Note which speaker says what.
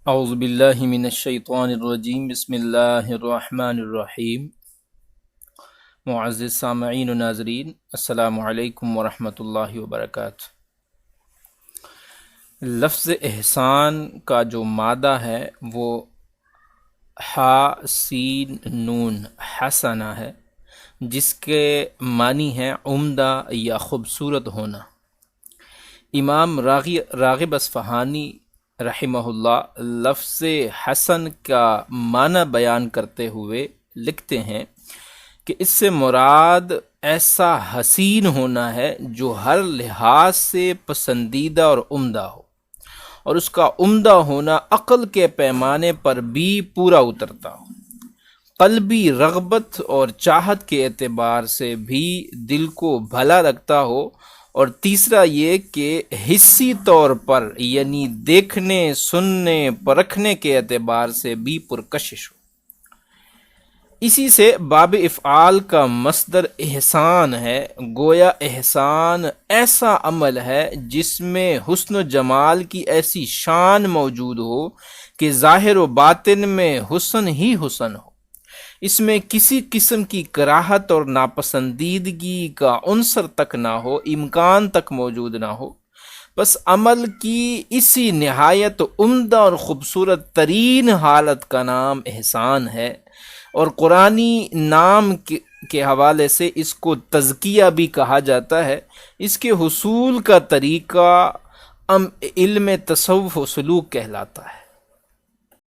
Speaker 1: اعوذ باللہ من الشیطان الرجیم، بسم اللہ الرحمن الرحیم۔ معزز سامعین و ناظرین، السلام علیکم ورحمۃ اللہ وبرکاتہ۔ لفظ احسان کا جو مادہ ہے وہ ہا سین نون حسنہ ہے، جس کے معنی ہے عمدہ یا خوبصورت ہونا۔ امام راغب اصفہانی رحمہ اللہ لفظ حسن کا معنی بیان کرتے ہوئے لکھتے ہیں کہ اس سے مراد ایسا حسین ہونا ہے جو ہر لحاظ سے پسندیدہ اور عمدہ ہو، اور اس کا عمدہ ہونا عقل کے پیمانے پر بھی پورا اترتا ہو، قلبی رغبت اور چاہت کے اعتبار سے بھی دل کو بھلا رکھتا ہو، اور تیسرا یہ کہ حسی طور پر یعنی دیکھنے، سننے، پرکھنے کے اعتبار سے بھی پرکشش ہو۔ اسی سے باب افعال کا مصدر احسان ہے، گویا احسان ایسا عمل ہے جس میں حسن و جمال کی ایسی شان موجود ہو کہ ظاہر و باطن میں حسن ہی حسن ہو، اس میں کسی قسم کی کراہت اور ناپسندیدگی کا عنصر تک نہ ہو، امکان تک موجود نہ ہو۔ بس عمل کی اسی نہایت عمدہ اور خوبصورت ترین حالت کا نام احسان ہے، اور قرآنی نام کے حوالے سے اس کو تزکیہ بھی کہا جاتا ہے۔ اس کے حصول کا طریقہ علم تصوف و سلوک کہلاتا ہے۔